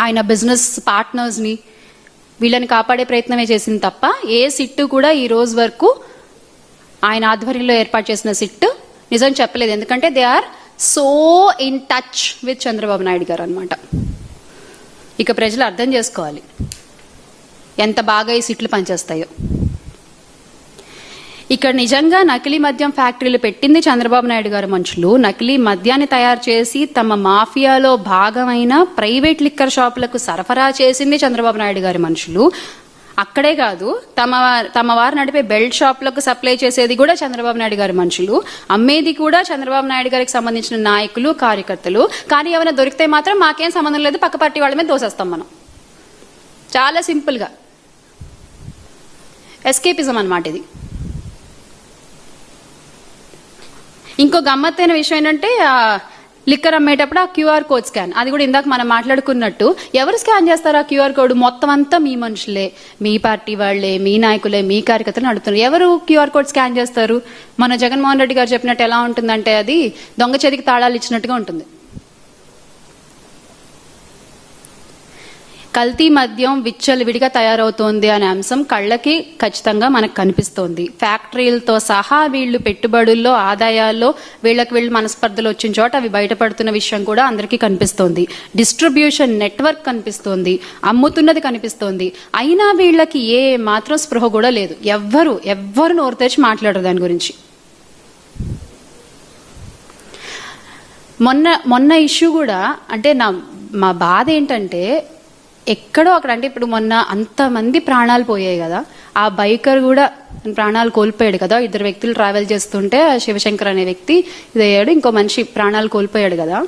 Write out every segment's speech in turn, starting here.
ఆయన బిజినెస్ పార్ట్నర్స్ని వీళ్ళని కాపాడే ప్రయత్నమే చేసింది తప్ప ఏ సిట్టు కూడా ఈ రోజు వరకు ఆయన ఆధ్వర్యంలో ఏర్పాటు చేసిన సిట్టు నిజం చెప్పలేదు. ఎందుకంటే they are so in touch with Chandrababu Naidu garu అనమాట. ఇక ప్రజలు అర్థం చేసుకోవాలి ఎంత బాగా ఈ సిట్లు పనిచేస్తాయో. ఇక్కడ నిజంగా నకిలీ మద్యం ఫ్యాక్టరీలు పెట్టింది చంద్రబాబు నాయుడు గారు మనుషులు. నకిలీ మద్యాన్ని తయారు చేసి తమ మాఫియాలో భాగమైన ప్రైవేట్ లిక్కర్ షాపులకు సరఫరా చేసింది చంద్రబాబు నాయుడు గారి మనుషులు. అక్కడే కాదు, తమ వారు నడిపే బెల్ట్ షాపులకు సప్లై చేసేది కూడా చంద్రబాబు నాయుడు గారి మనుషులు, అమ్మేది కూడా చంద్రబాబు నాయుడు గారికి సంబంధించిన నాయకులు, కార్యకర్తలు. కానీ ఏమైనా దొరికితే మాత్రం మాకేం సంబంధం లేదు, పక్క పార్టీ వాళ్ళ మీద దోసేస్తాం మనం. చాలా సింపుల్గా ఎస్కేపిజం అన్నమాట ఇది. ఇంకో గమ్మత్తైన విషయం ఏంటంటే లిక్కర్ అమ్మేటప్పుడు ఆ క్యూఆర్ కోడ్ స్కాన్, అది కూడా ఇందాక మనం మాట్లాడుకున్నట్టు ఎవరు స్కాన్ చేస్తారు ఆ క్యూఆర్ కోడ్? మొత్తం అంతా మీ మనుషులే, మీ పార్టీ వాళ్లే, మీ నాయకులే, మీ కార్యకర్తలు నడుపుతున్నారు. ఎవరు క్యూఆర్ కోడ్ స్కాన్ చేస్తారు? మన జగన్మోహన్ రెడ్డి గారు చెప్పినట్టు ఎలా ఉంటుందంటే అది దొంగ చేతికి తాళాలు ఇచ్చినట్టుగా ఉంటుంది. కల్తీ మద్యం విచ్చలవిడిగా తయారవుతోంది అనే అంశం కళ్ళకి ఖచ్చితంగా మనకు కనిపిస్తోంది. ఫ్యాక్టరీలతో సహా వీళ్ళు పెట్టుబడుల్లో, ఆదాయాల్లో వీళ్ళు మనస్పర్ధలు వచ్చిన చోట అవి బయటపడుతున్న విషయం కూడా అందరికీ కనిపిస్తోంది. డిస్ట్రిబ్యూషన్ నెట్వర్క్ కనిపిస్తోంది, అమ్ముతున్నది కనిపిస్తోంది. అయినా వీళ్ళకి ఏ మాత్రం స్పృహ కూడా లేదు. ఎవ్వరు నోరు తెచ్చి మాట్లాడరు దాని గురించి. మొన్న ఇష్యూ కూడా అంటే మా బాధ ఏంటంటే ఎక్కడో అక్కడ, అంటే ఇప్పుడు మొన్న అంతమంది ప్రాణాలు పోయాయి కదా, ఆ బైకర్ కూడా ప్రాణాలు కోల్పోయాడు కదా. 2 వ్యక్తులు ట్రావెల్ చేస్తుంటే శివశంకర్ అనే వ్యక్తి ఇదయ్యాడు, ఇంకో మనిషి ప్రాణాలు కోల్పోయాడు కదా.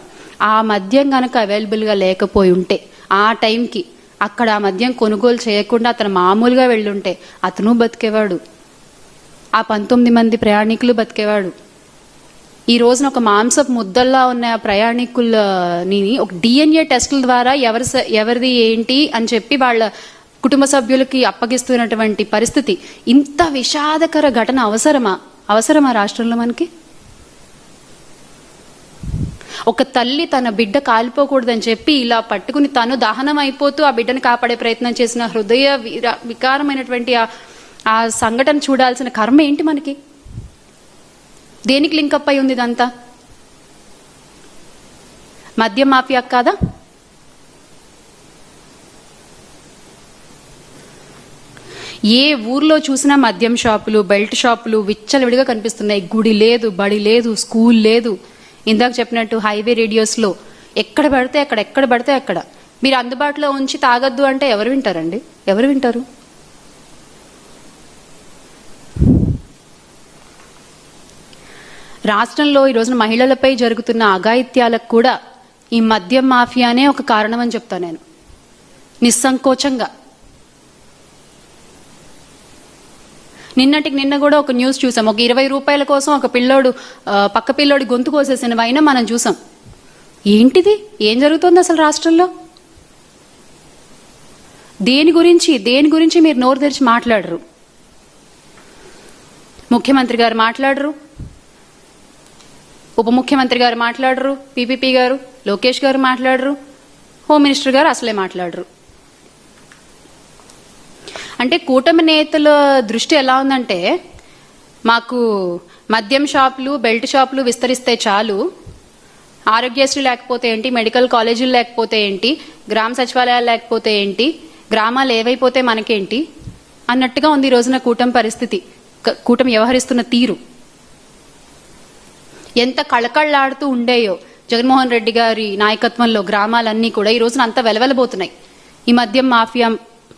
ఆ మద్యం కనుక అవైలబుల్గా లేకపోయి ఉంటే, ఆ టైంకి అక్కడ ఆ మద్యం కొనుగోలు చేయకుండా అతను మామూలుగా వెళ్ళుంటే అతను బతికేవాడు, ఆ 19 మంది ప్రయాణికులు బతికేవాడు. ఈ రోజున ఒక మాంసపు ముద్దల్లా ఉన్న ప్రయాణికులని ఒక డిఎన్ఏ టెస్టుల ద్వారా ఎవరిది ఏంటి అని చెప్పి వాళ్ళ కుటుంబ సభ్యులకి అప్పగిస్తున్నటువంటి పరిస్థితి. ఇంత విషాదకర ఘటన అవసరమా రాష్ట్రంలో మనకి? ఒక తల్లి తన బిడ్డ కాలిపోకూడదని చెప్పి ఇలా పట్టుకుని తను దహనం అయిపోతూ ఆ బిడ్డను కాపాడే ప్రయత్నం చేసిన హృదయ వికారమైనటువంటి ఆ సంఘటన చూడాల్సిన కర్మ ఏంటి మనకి? దేనికి లింకప్ అయి ఉంది ఇదంతా? మద్యం మాఫియా కాదా? ఏ ఊర్లో చూసినా మద్యం షాపులు, బెల్ట్ షాపులు విచ్చలవిడిగా కనిపిస్తున్నాయి. గుడి లేదు, బడి లేదు, స్కూల్ లేదు. ఇందాక చెప్పినట్టు హైవే రేడియోస్లో ఎక్కడ పడితే అక్కడ మీరు అందుబాటులో ఉంచి తాగొద్దు అంటే ఎవరు వింటారండి? ఎవరు వింటారు? రాష్ట్రంలో ఈ రోజున మహిళలపై జరుగుతున్న అఘాయిత్యాలకు కూడా ఈ మద్యం మాఫియానే ఒక కారణం అని చెప్తాను నేను నిస్సంకోచంగా. నిన్న కూడా ఒక న్యూస్ చూసాం. ఒక 20 రూపాయల కోసం ఒక పిల్లోడు పక్క పిల్లోడి గొంతు కోసేసిన వైన మనం చూసాం. ఏంటిది? ఏం జరుగుతుంది అసలు రాష్ట్రంలో? దేని గురించి మీరు నోరు తెరిచి మాట్లాడరు. ముఖ్యమంత్రి గారు మాట్లాడరు, ఉప ముఖ్యమంత్రి గారు మాట్లాడరు, పీపీపీ గారు, లోకేష్ గారు మాట్లాడరు, హోమ్ మినిస్టర్ గారు అసలే మాట్లాడరు. అంటే కూటమి నేతల దృష్టి ఎలా ఉందంటే, మాకు మద్యం షాపులు, బెల్ట్ షాపులు విస్తరిస్తే చాలు, ఆరోగ్యశ్రీ లేకపోతే ఏంటి, మెడికల్ కాలేజీలు లేకపోతే ఏంటి, గ్రామ సచివాలయాలు లేకపోతే ఏంటి, గ్రామాలు ఏవైపోతే మనకేంటి అన్నట్టుగా ఉంది ఈ రోజున కూటమి పరిస్థితి, కూటమి వ్యవహరిస్తున్న తీరు. ఎంత కళకళలాడుతూ ఉండేయో జగన్మోహన్ రెడ్డి గారి నాయకత్వంలో గ్రామాలన్నీ కూడా ఈ రోజున అంత వెలవెలబోతున్నాయి ఈ మద్యం మాఫియా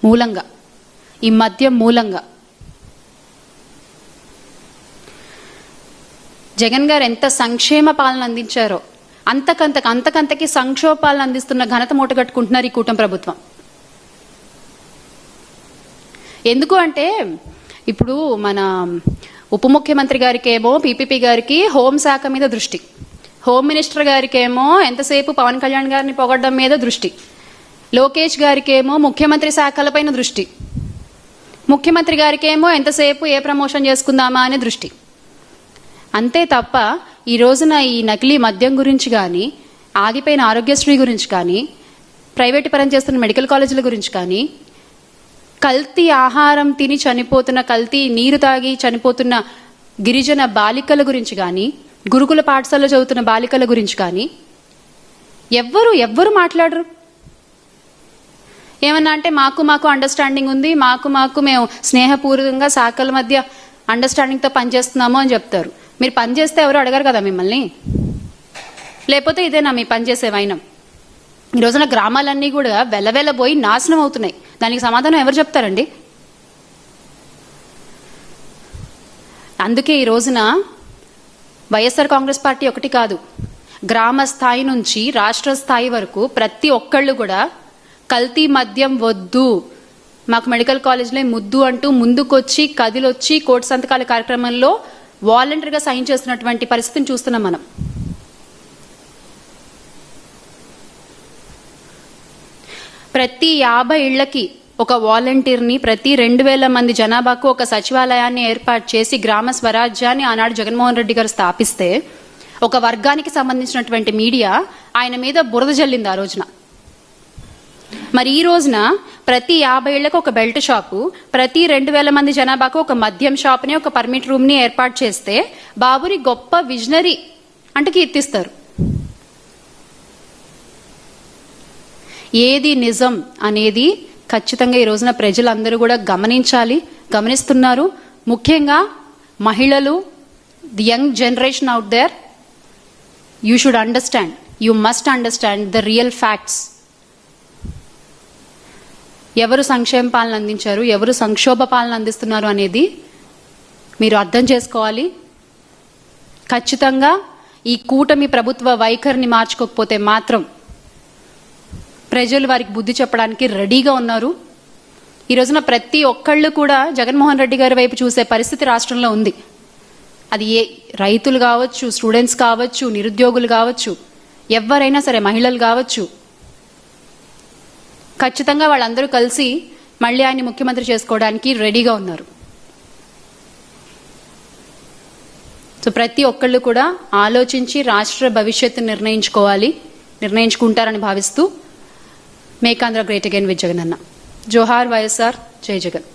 మూలంగా. జగన్ గారు ఎంత సంక్షేమ పాలన అందించారో అంతకంతకి సంక్షోభ పాలన అందిస్తున్న ఘనత మూటగట్టుకుంటున్నారు ఈ కూటమి ప్రభుత్వం. ఎందుకు అంటే ఇప్పుడు మన ఉప ముఖ్యమంత్రి గారికేమో, పీపీపీ గారికి హోంశాఖ మీద దృష్టి, హోమ్ మినిస్టర్ గారికేమో ఎంతసేపు పవన్ కళ్యాణ్ గారిని పొగడ్డం మీద దృష్టి, లోకేష్ గారికేమో ముఖ్యమంత్రి శాఖలపైన దృష్టి, ముఖ్యమంత్రి గారికేమో ఎంతసేపు ఏ ప్రమోషన్ చేసుకుందామా అనే దృష్టి. అంతే తప్ప ఈ రోజున ఈ నకిలీ మద్యం గురించి కానీ, ఆగిపోయిన ఆరోగ్యశ్రీ గురించి కానీ, ప్రైవేట్ పరం చేస్తున్న మెడికల్ కాలేజీల గురించి కానీ, కల్తీ ఆహారం తిని చనిపోతున్న, కల్తీ నీరు తాగి చనిపోతున్న గిరిజన బాలికల గురించి కానీ, గురుకుల పాఠశాలలో చదువుతున్న బాలికల గురించి కానీ ఎవ్వరు మాట్లాడరు. ఏమన్నా అంటే మాకు అండర్స్టాండింగ్ ఉంది, మాకు మేము స్నేహపూర్వకంగా శాఖల మధ్య అండర్స్టాండింగ్తో పనిచేస్తున్నాము అని చెప్తారు. మీరు పనిచేస్తే ఎవరు అడగరు కదా మిమ్మల్ని. లేకపోతే ఇదేనా మీ పనిచేసే వైనం? ఈ రోజున గ్రామాలన్నీ కూడా వెలవెలబోయి నాశనం అవుతున్నాయి. దానికి సమాధానం ఎవరు చెప్తారండి? అందుకే ఈ రోజున వైఎస్ఆర్ కాంగ్రెస్ పార్టీ ఒకటి కాదు, గ్రామ స్థాయి నుంచి రాష్ట్ర స్థాయి వరకు ప్రతి ఒక్కళ్ళు కూడా కల్తీ మద్యం వద్దు, మాకు మెడికల్ కాలేజ్లో ముద్దు అంటూ ముందుకొచ్చి కదిలొచ్చి కోటి సంతకాల కార్యక్రమంలో వాలంటరీగా సైన్ చేస్తున్నటువంటి పరిస్థితిని చూస్తున్నాం మనం. ప్రతి 50 ఇళ్లకి ఒక వాలంటీర్ని, ప్రతి 2000 మంది జనాభాకు ఒక సచివాలయాన్ని ఏర్పాటు చేసి గ్రామ స్వరాజ్యాన్ని ఆనాడు జగన్మోహన్ రెడ్డి గారు స్థాపిస్తే ఒక వర్గానికి సంబంధించినటువంటి మీడియా ఆయన మీద బురద జల్లింది ఆ రోజున. మరి ఈ రోజున ప్రతి 50 ఇళ్లకు ఒక బెల్ట్ షాపు, ప్రతి 2000 మంది జనాభాకు ఒక మద్యం షాప్ని, ఒక పర్మిట్ రూమ్ని ఏర్పాటు చేస్తే బాబుని గొప్ప విజనరీ అంటే కీర్తిస్తారు. ఏది నిజం అనేది ఖచ్చితంగా ఈ రోజున ప్రజలందరూ కూడా గమనిస్తున్నారు. ముఖ్యంగా మహిళలు, the young generation out there, you should understand, you must understand the real facts. ఎవరు సంక్షేమ పాలన అందించారు, ఎవరు సంక్షోభ పాలన అందిస్తున్నారు అనేది మీరు అర్థం చేసుకోవాలి. ఖచ్చితంగా ఈ కూటమి ప్రభుత్వ వైఖరిని మార్చుకోకపోతే మాత్రం ప్రజలు వారికి బుద్ధి చెప్పడానికి రెడీగా ఉన్నారు. ఈ రోజున ప్రతి ఒక్కళ్ళు కూడా జగన్మోహన్ రెడ్డి గారి వైపు చూసే పరిస్థితి రాష్ట్రంలో ఉంది. అది రైతులు కావచ్చు, స్టూడెంట్స్ కావచ్చు, నిరుద్యోగులు కావచ్చు, ఎవరైనా సరే, మహిళలు కావచ్చు, ఖచ్చితంగా వాళ్ళందరూ కలిసి మళ్ళీ ఆయన్ని ముఖ్యమంత్రి చేసుకోవడానికి రెడీగా ఉన్నారు. సో ప్రతి ఒక్కళ్ళు కూడా ఆలోచించి రాష్ట్ర భవిష్యత్తు నిర్ణయించుకుంటారని భావిస్తూ make Andhra great again with Jagan అన్న. జోహార్ వైఎస్ఆర్, జై జగన్.